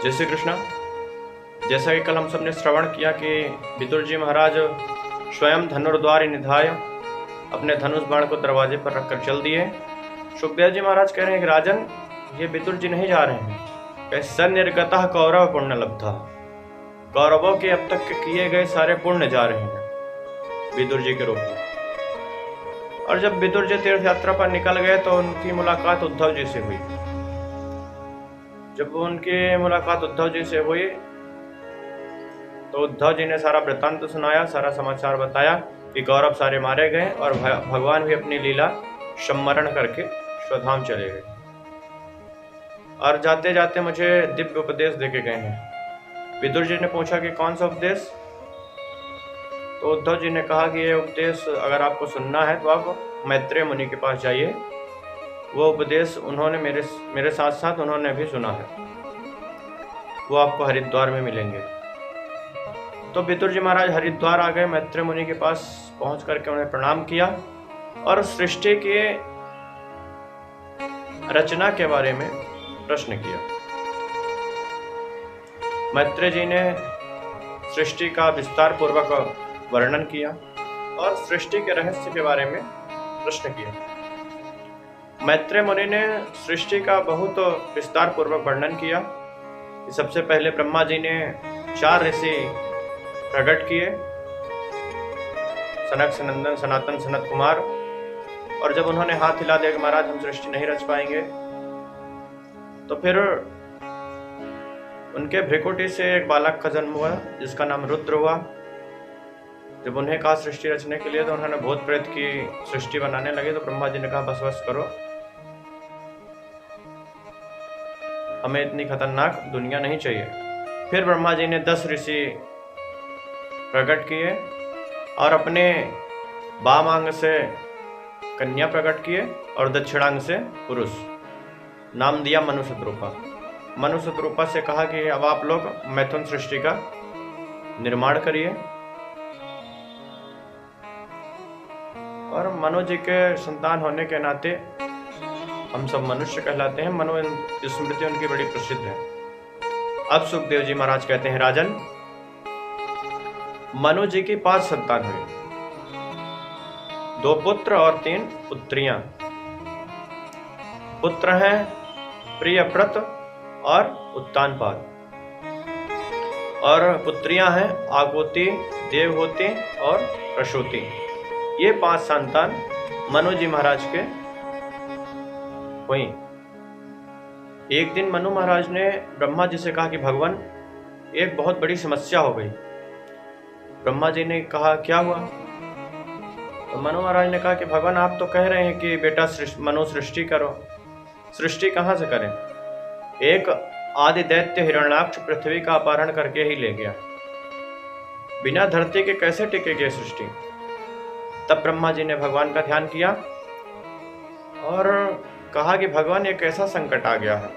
जय श्री कृष्णा। जैसा कि कल हम सब ने श्रवण किया कि विदुर जी महाराज स्वयं धनुर्द्वार निधाय अपने धनुष बाण को दरवाजे पर रखकर चल दिए। सुखदेव जी महाराज कह रहे हैं कि राजन, ये विदुर जी नहीं जा रहे हैं, सन्निर्गतः कौरव पुण्य लब्धा। कौरवों के अब तक के किए गए सारे पुण्य जा रहे हैं विदुर जी के रूप में। और जब विदुर जी तीर्थ यात्रा पर निकल गए तो उनकी मुलाकात उद्धव जी से हुई। जब उनकी मुलाकात उद्धव जी से हुई तो उद्धव जी ने सारा वृत्तांत सुनाया, सारा समाचार बताया कि कौरव सारे मारे गए और भगवान भी अपनी लीला सम्मरण करके स्वधाम चले गए। और जाते जाते मुझे दिव्य उपदेश देके गए हैं। विदुर जी ने पूछा कि कौन सा उपदेश? तो उद्धव जी ने कहा कि ये उपदेश अगर आपको सुनना है तो आप मैत्रेय मुनि के पास जाइए। वो उपदेश उन्होंने मेरे साथ साथ उन्होंने भी सुना है, वो आपको हरिद्वार में मिलेंगे। तो विदुर जी महाराज हरिद्वार आ गए। मैत्रेय मुनि के पास पहुंच करके उन्हें प्रणाम किया और सृष्टि के रचना के बारे में प्रश्न किया। मैत्रेय जी ने सृष्टि का विस्तार पूर्वक वर्णन किया और सृष्टि के रहस्य के बारे में प्रश्न किया। मैत्रेय मुनि ने सृष्टि का बहुत विस्तार पूर्वक वर्णन किया। सबसे पहले ब्रह्मा जी ने 4 ऋषि प्रकट किए, सनक, सनंदन, सनातन, सनत कुमार। और जब उन्होंने हाथ हिला दिया कि महाराज हम सृष्टि नहीं रच पाएंगे, तो फिर उनके भ्रिकुटी से एक बालक का जन्म हुआ जिसका नाम रुद्र हुआ। जब उन्हें कहा सृष्टि रचने के लिए तो उन्होंने भूत प्रेत की सृष्टि बनाने लगे। तो ब्रह्मा जी ने कहा बस बस करो, हमें इतनी खतरनाक दुनिया नहीं चाहिए। फिर ब्रह्मा जी ने 10 ऋषि प्रकट किए और अपने वाम अंग से कन्या प्रकट किए और दक्षिणांग से पुरुष। नाम दिया मनुशतरूपा। मनुशतरूपा से कहा कि अब आप लोग मैथुन सृष्टि का निर्माण करिए। और मनु जी के संतान होने के नाते हम सब मनुष्य कहलाते हैं। मनु स्मृति उनकी बड़ी प्रसिद्ध है। अब सुखदेव जी महाराज कहते हैं, राजन, मनु जी की 5 संतान हुई, 2 पुत्र और 3 पुत्रियां। पुत्र हैं प्रियव्रत और उत्तानपाद, और पुत्रियां हैं आगोती, देवहूति और प्रसूति। ये 5 संतान मनु जी महाराज के हुई। एक दिन मनु महाराज ने ब्रह्मा जी से कहा कि भगवान, एक बहुत बड़ी समस्या हो गई। ब्रह्मा जी ने कहा क्या हुआ? तो मनु महाराज ने कहा कि भगवान, आप तो कह रहे हैं कि बेटा मनु सृष्टि करो। सृष्टि कहाँ से करें? एक आदि दैत्य हिरण्याक्ष पृथ्वी का अपहरण करके ही ले गया। बिना धरती के कैसे टिकेगी सृष्टि? तब ब्रह्मा जी ने भगवान का ध्यान किया और कहा कि भगवान, एक ऐसा संकट आ गया है।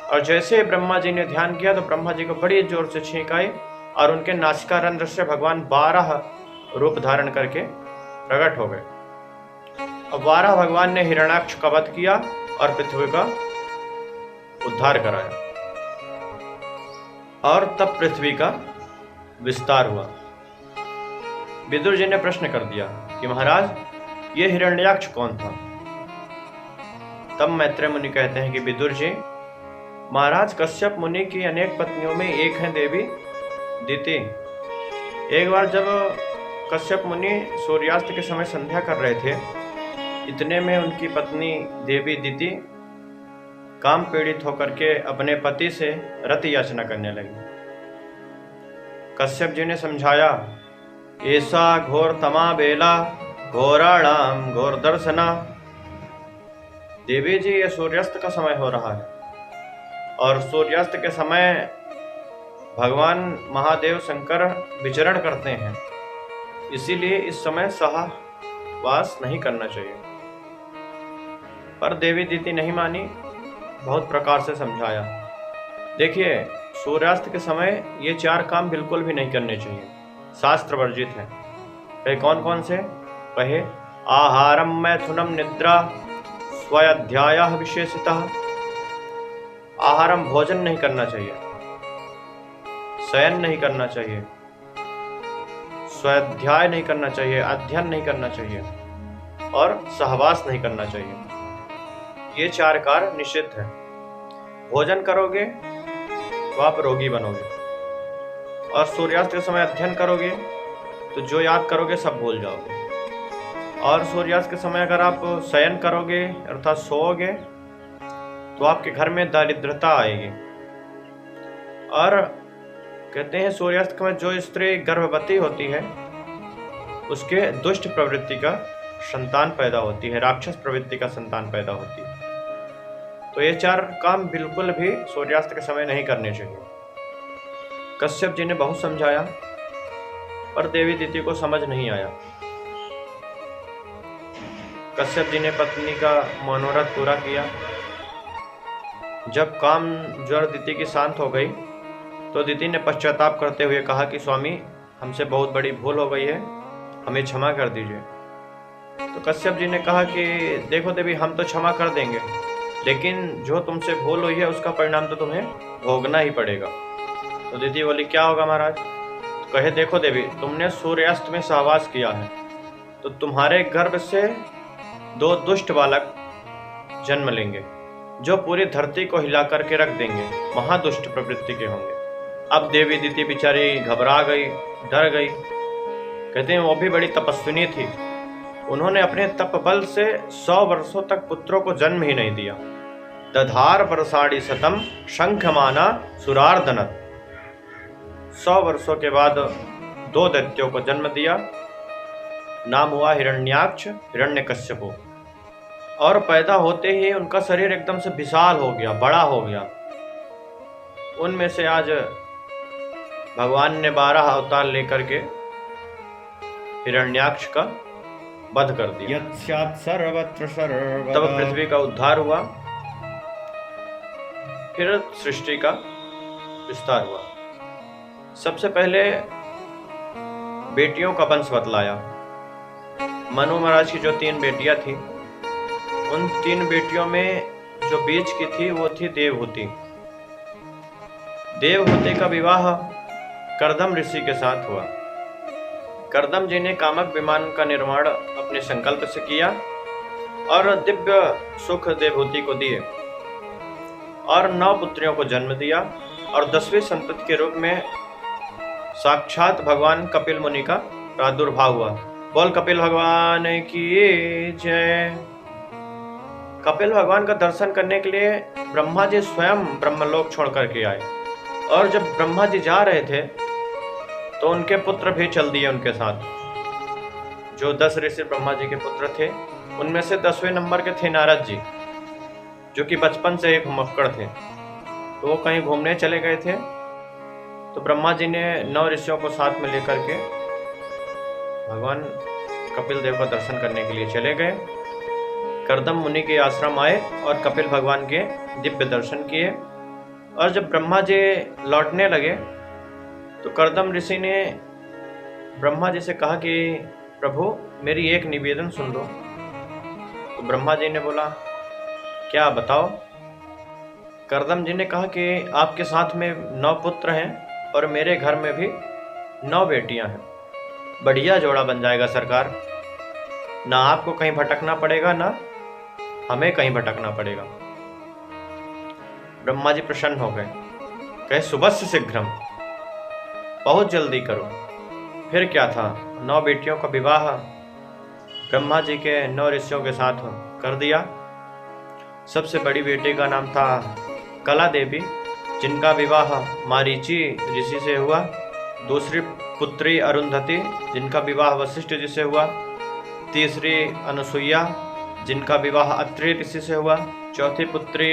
और जैसे ब्रह्मा जी ने ध्यान किया तो ब्रह्मा जी को बड़ी जोर से छींक आई और उनके नासिका रंध्र से भगवान 12 रूप धारण करके प्रकट हो गए। अब 12 भगवान ने हिरण्याक्ष का वध किया और पृथ्वी का उद्धार कराया। और तब पृथ्वी का विस्तार हुआ। विदुर जी ने प्रश्न कर दिया कि महाराज, ये हिरण्याक्ष कौन था? तब मैत्रेय मुनि कहते हैं कि विदुर जी महाराज, कश्यप मुनि की अनेक पत्नियों में एक है देवी दिति। एक बार जब कश्यप मुनि सूर्यास्त के समय संध्या कर रहे थे, इतने में उनकी पत्नी देवी दिति काम पीड़ित होकर के अपने पति से रति याचना करने लगी। कश्यप जी ने समझाया, ऐसा घोर तमा बेला घोराणाम घोर दर्शना। देवी जी, ये सूर्यास्त का समय हो रहा है और सूर्यास्त के समय भगवान महादेव शंकर विचरण करते हैं, इसीलिए इस समय सहवास नहीं करना चाहिए। पर देवी दीति नहीं मानी, बहुत प्रकार से समझाया। देखिए, सूर्यास्त के समय ये 4 काम बिल्कुल भी नहीं करने चाहिए, शास्त्र वर्जित है। कहे कौन कौन से? कहे आहारम मैथुनम निद्रा स्वाध्याय विशेषतः। आहारम भोजन नहीं करना चाहिए, शयन नहीं करना चाहिए, स्वाध्याय नहीं करना चाहिए, अध्ययन नहीं करना चाहिए और सहवास नहीं करना चाहिए। ये 4 कार्य निषिद्ध है। भोजन करोगे तो आप रोगी बनोगे, और सूर्यास्त के समय अध्ययन करोगे तो जो याद करोगे सब भूल जाओगे, और सूर्यास्त के समय अगर आप शयन करोगे अर्थात सोओगे तो आपके घर में दारिद्रता आएगी। और कहते हैं सूर्यास्त में जो स्त्री गर्भवती होती है उसके दुष्ट प्रवृत्ति का संतान पैदा होती है, राक्षस प्रवृत्ति का संतान पैदा होती है। तो ये 4 काम बिल्कुल भी सूर्यास्त के समय नहीं करने चाहिए। कश्यप जी ने बहुत समझाया पर देवी दीति को समझ नहीं आया। कश्यप जी ने पत्नी का मनोरथ पूरा किया। जब काम ज्वर दीति की शांत हो गई तो दीति ने पश्चाताप करते हुए कहा कि स्वामी, हमसे बहुत बड़ी भूल हो गई है, हमें क्षमा कर दीजिए। तो कश्यप जी ने कहा कि देखो देवी, हम तो क्षमा कर देंगे, लेकिन जो तुमसे भूल हुई है उसका परिणाम तो तुम्हें भोगना ही पड़ेगा। तो दीदी बोली, क्या होगा महाराज? तो कहे, देखो देवी, तुमने सूर्यास्त में सहवास किया है तो तुम्हारे गर्भ से 2 दुष्ट बालक जन्म लेंगे जो पूरी धरती को हिला करके रख देंगे, महादुष्ट प्रवृत्ति के होंगे। अब देवी दीति बेचारी घबरा गई, डर गई। कहते हैं वो भी बड़ी तपस्विनी थी, उन्होंने अपने तप बल से 100 वर्षों तक पुत्रों को जन्म ही नहीं दिया। दधार वर्षाणी शतम शंखमाना सुरार्दनत। 100 वर्षों के बाद 2 दैत्यों को जन्म दिया। नाम हुआ हिरण्याक्ष, हिरण्यकश्यपु। और पैदा होते ही उनका शरीर एकदम से विशाल हो गया, बड़ा हो गया। उनमें से आज भगवान ने 12 अवतार लेकर के हिरण्याक्ष का वध कर दिया। सर्वत्र सर्वदा। तब पृथ्वी का उद्धार हुआ, फिर सृष्टि का विस्तार हुआ। सबसे पहले बेटियों का वंश बतलाया। मनु महाराज की जो 3 बेटियां थी, उन 3 बेटियों में जो बीच की थी वो थी देवहूति। देवहूति का विवाह कर्दम ऋषि के साथ हुआ। कर्दम जी ने कामक विमान का निर्माण अपने संकल्प से किया और दिव्य सुख देवहूति को दिए और 9 पुत्रियों को जन्म दिया। और 10वीं संतति के रूप में साक्षात भगवान कपिल मुनि का प्रादुर्भाव हुआ। बोल कपिल भगवान की जय। कपिल भगवान का दर्शन करने के लिए ब्रह्मा जी स्वयं ब्रह्मलोक छोड़ करके आए, और जब ब्रह्मा जी जा रहे थे तो उनके पुत्र भी चल दिए उनके साथ। जो 10 ऋषि ब्रह्मा जी के पुत्र थे, उनमें से 10वें नंबर के थे नारद जी, जो कि बचपन से एक घुमक्कड़ थे। तो वो कहीं घूमने चले गए थे, तो ब्रह्मा जी ने 9 ऋषियों को साथ में लेकर के भगवान कपिल देव का दर्शन करने के लिए चले गए। कर्दम मुनि के आश्रम आए और कपिल भगवान के दिव्य दर्शन किए। और जब ब्रह्मा जी लौटने लगे तो कर्दम ऋषि ने ब्रह्मा जी से कहा कि प्रभु, मेरी एक निवेदन सुन लो। तो ब्रह्मा जी ने बोला, क्या बताओ? कर्दम जी ने कहा कि आपके साथ में 9 पुत्र हैं और मेरे घर में भी 9 बेटियां हैं। बढ़िया जोड़ा बन जाएगा सरकार, ना आपको कहीं भटकना पड़ेगा ना हमें कहीं भटकना पड़ेगा। ब्रह्मा जी प्रसन्न हो गए, कहे सुबह से शीघ्रम, बहुत जल्दी करो। फिर क्या था, 9 बेटियों का विवाह ब्रह्मा जी के 9 ऋषियों के साथ कर दिया। सबसे बड़ी बेटी का नाम था कला देवी, जिनका विवाह मारीची ऋषि से हुआ। दूसरी पुत्री अरुंधति, जिनका विवाह वशिष्ठ जी से हुआ। तीसरी अनसुईया, जिनका विवाह अत्रि ऋषि से हुआ। चौथी पुत्री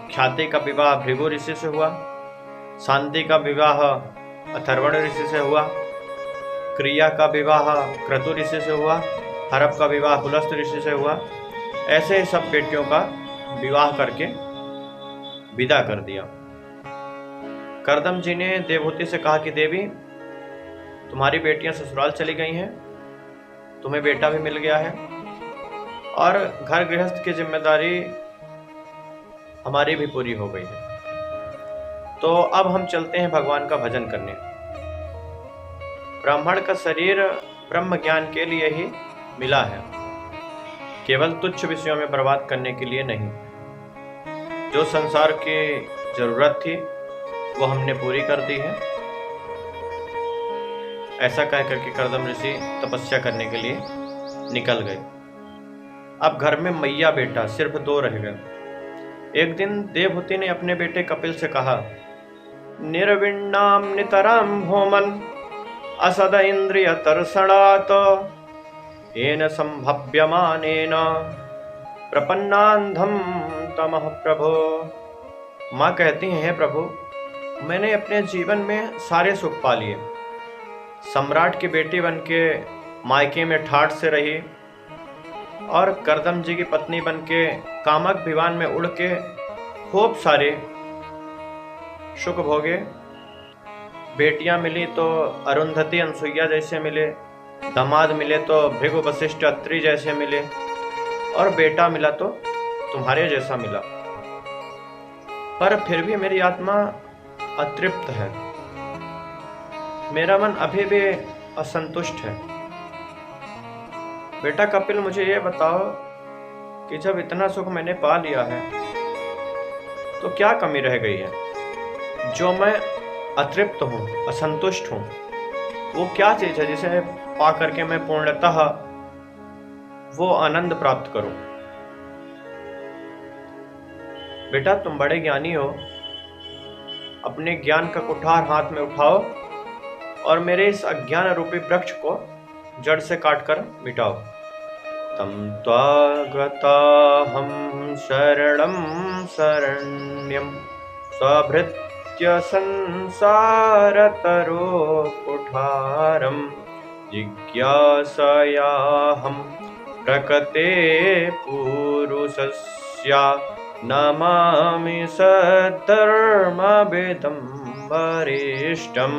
ख्याति का विवाह भृगु ऋषि से हुआ। शांति का विवाह अथर्वण ऋषि से हुआ। क्रिया का विवाह क्रतु ऋषि से हुआ। हरप का विवाह पुलस्त ऋषि से हुआ। ऐसे ही सब बेटियों का विवाह करके विदा कर दिया। कर्दम जी ने देवहूति से कहा कि देवी, तुम्हारी बेटियां ससुराल चली गई हैं, तुम्हें बेटा भी मिल गया है और घर गृहस्थ की जिम्मेदारी हमारी भी पूरी हो गई है। तो अब हम चलते हैं भगवान का भजन करने। ब्राह्मण का शरीर ब्रह्म ज्ञान के लिए ही मिला है, केवल तुच्छ विषयों में बर्बाद करने के लिए नहीं। जो संसार की जरूरत थी वो हमने पूरी कर दी है। ऐसा कह करके कर्दम ऋषि तपस्या करने के लिए निकल गए। अब घर में मैया बेटा सिर्फ 2 रह गए। एक दिन देवहूति ने अपने बेटे कपिल से कहा, निर्विण्णाम नितराम भोमन असद इंद्रिय तर्षणात् येन संभव्यमानेन प्रपन्नांधम तमः प्रभो। माँ कहती हैं, प्रभु मैंने अपने जीवन में सारे सुख पा लिए। सम्राट की बेटी बनके मायके में ठाठ से रही और कर्दम जी की पत्नी बनके कामक विमान में उड़ के खूब सारे सुख भोगे। बेटियां मिली तो अरुंधति अनसुईया जैसे मिले, दामाद मिले तो भृगु वशिष्ठ अत्रि जैसे मिले, और बेटा मिला तो तुम्हारे जैसा मिला। पर फिर भी मेरी आत्मा अतृप्त है, मेरा मन अभी भी असंतुष्ट है। बेटा कपिल मुझे ये बताओ कि जब इतना सुख मैंने पा लिया है तो क्या कमी रह गई है जो मैं अतृप्त हूँ, असंतुष्ट हूँ? वो क्या चीज है जिसे पा करके मैं पूर्णतः वो आनंद प्राप्त करूं? बेटा तुम बड़े ज्ञानी हो, अपने ज्ञान का कुठार हाथ में उठाओ और मेरे इस अज्ञान रूपी वृक्ष को जड़ से काटकर मिटाओ। तम त्वागता हम शरणम शरण्यम स्वभृत्य संसार तरो कुठारम जिज्ञासया हम प्रकटे पुरुषस्या नमामि सद्धर्मवेदं वरिष्ठम्।